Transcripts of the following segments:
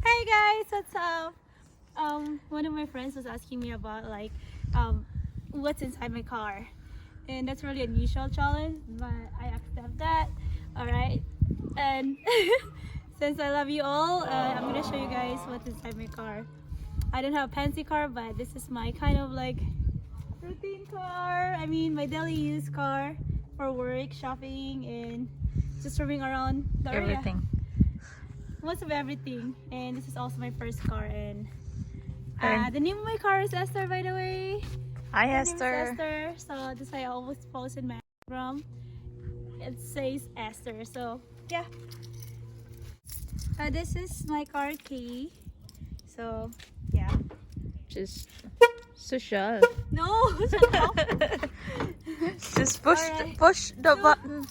Hi guys, what's up? One of my friends was asking me about what's inside my car, and that's really unusual challenge, but I accept that. All right, and since I love you all, I'm gonna show you guys what's inside my car. I don't have a fancy car, but this is my kind of like routine car. I mean, my daily use car for work, shopping, and just roaming around the area. Everything. Most of everything, and this is also my first car. And And the name of my car is Esther, by the way. hi, My name is Esther. Esther, so this is why I always post in my Instagram. It says Esther, so yeah. This is my car key. So yeah. Just social. No, shut up. Just Alright. push the button.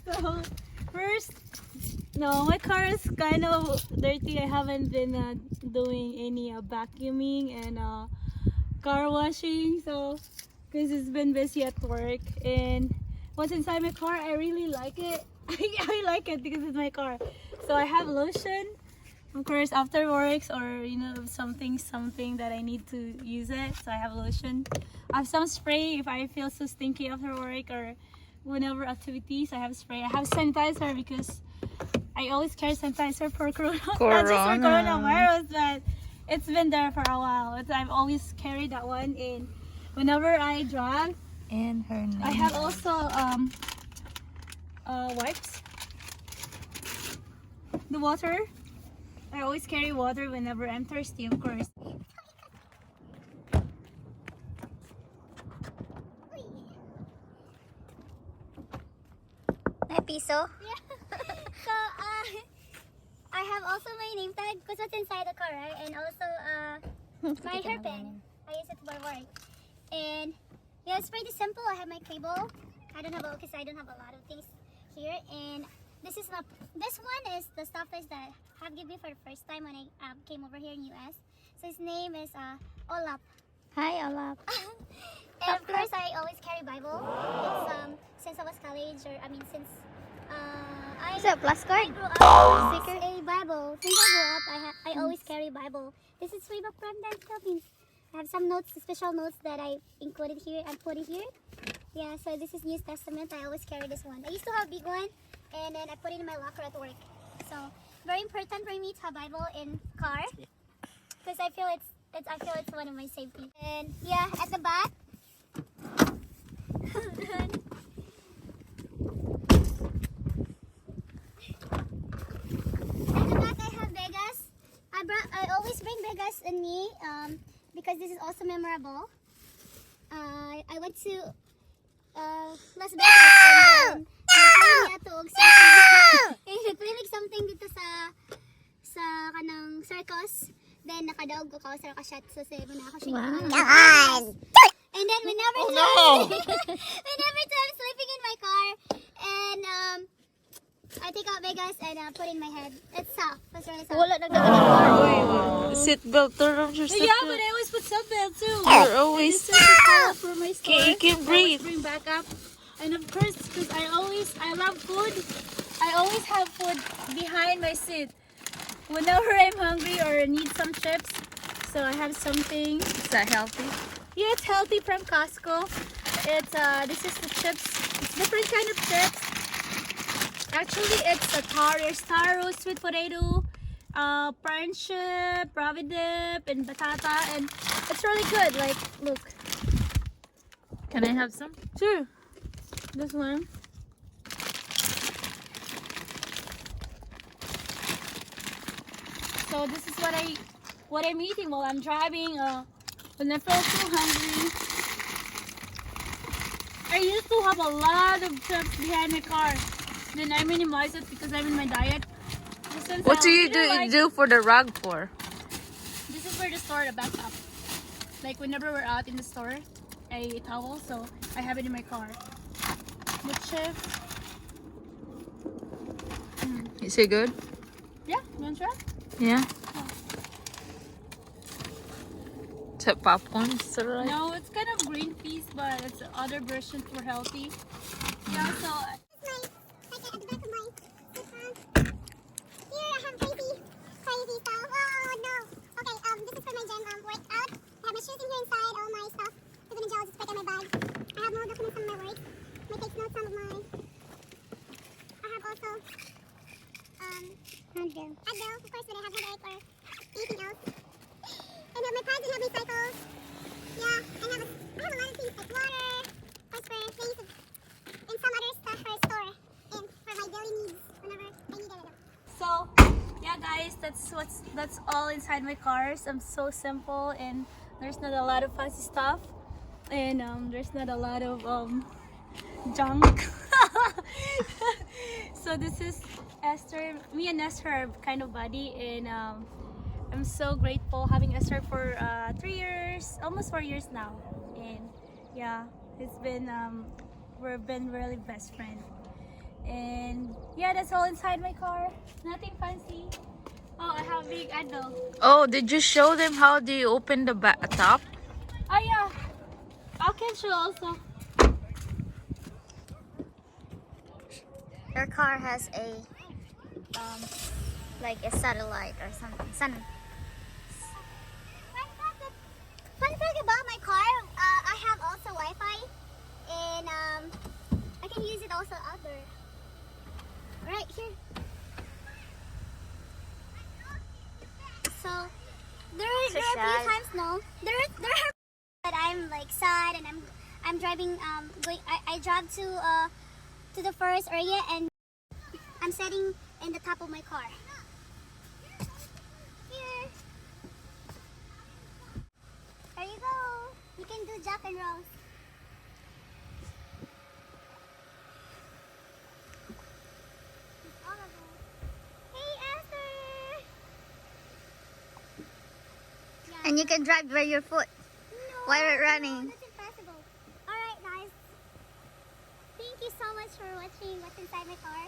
So first, no, my car is kind of dirty. I haven't been doing any vacuuming and car washing, so because it's been busy at work. And what's inside my car, I really like it. I like it because it's my car. So I have lotion, of course, after works, or something that I need to use it. So I have lotion. I have some spray if I feel so stinky after work or whenever activities. I have spray. I have sanitizer because I always carry sanitizer for corona. Not just for coronavirus, but it's been there for a while. I've always carried that one in whenever I drive. And her name. I have also wipes. The water. I always carry water whenever I'm thirsty, of course. My piso. Yeah. So I have also my name tag because what's inside the car, right? And also my hairpin. I use it for work. And yeah, it's pretty simple. I have my cable. I don't have because I don't have a lot of things here. And this one is the stuff that have given me for the first time when I came over here in US. So his name is Olap. Hi, Olap. And of course, I always carry Bible. It's since I was college, since Is that plus I card? grew up with a Bible. Since I grew up, I always carry Bible. This is way back from the Philippines. I have some notes, special notes that I included here and put it here. Yeah, so this is New Testament. I always carry this one. I used to have a big one, and then I put it in my locker at work. So very important for me to have Bible in car because I feel it's one of my safety. And yeah, at the back. At the back I have Vegas. I always bring Vegas in me because this is also memorable. I went to Las Vegas and then nagpili something dito sa kanang circus. Then nakadaog ko sa shot sa sebo na ako siya. And then whenever I'm sleeping in my car and I take out Vegas and put in my head. It's soft. It's really soft. Wala nagdadala. Seatbelt. Turn on your Yeah, but seatbelt. I always put seatbelt too. You're always. This is the color for my store. Okay, you can I always breathe. bring back up. And of course, because I love food, I always have food behind my seat. Whenever I'm hungry or need some chips, so I have something. Is that healthy? Yeah, it's healthy from Costco. It's this is the chips. It's different kind of chips. Actually, it's a taro, sweet potato, prawn chip, ravi dip, and batata, and it's really good. Like, look. Can I have some? Sure. This one. So this is what I'm eating while I'm driving. When I feel too hungry. I used to have a lot of chips behind my car. Then I minimize it because I'm in my diet. Since What do I you really do for the rug for? This is for the store to back up. Like whenever we're out in the store, a towel, so I have it in my car. The chips. Is it good? Yeah, you want to try? Yeah. Is that popcorn? Is that right? No, it's kind of green peas, but it's other versions for healthy. Yeah, so Like at the back of my here I have crazy Advil, of course, when I have headache or anything else. And then my pads and have recycles. Yeah, I have a lot of things like water, phosphorus, things, and some other stuff for store and for my daily needs whenever I need it. So yeah guys, that's all inside my cars. I'm so simple and there's not a lot of fancy stuff and there's not a lot of junk. So this is Esther. Me and Esther are kind of buddy and I'm so grateful having Esther for 3 years, almost 4 years now. And yeah, it's been we've been really best friends. And yeah, that's all inside my car. Nothing fancy. Oh, I have big Advil. Oh, did you show them how do you open the top? Oh yeah, I can show also. Your car has a like a satellite or something. Fun fact about my car, I have also Wi-Fi, and I can use it also outdoor. Right here. So there are a few times there are that I'm like sad and I'm driving I drive to the forest area and I'm sitting in the top of my car. Here. There you go. You can do Jack and Rose. All of them. Hey Esther. Yeah. And you can drive by your foot No, while you're running. that's impossible. Alright guys. Thank you so much for watching what's inside my car.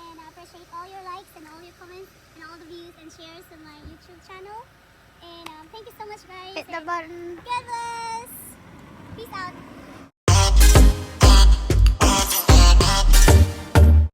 And I appreciate all your likes and all your comments and all the views and shares on my YouTube channel. And thank you so much guys. Hit the button. God bless. Peace out.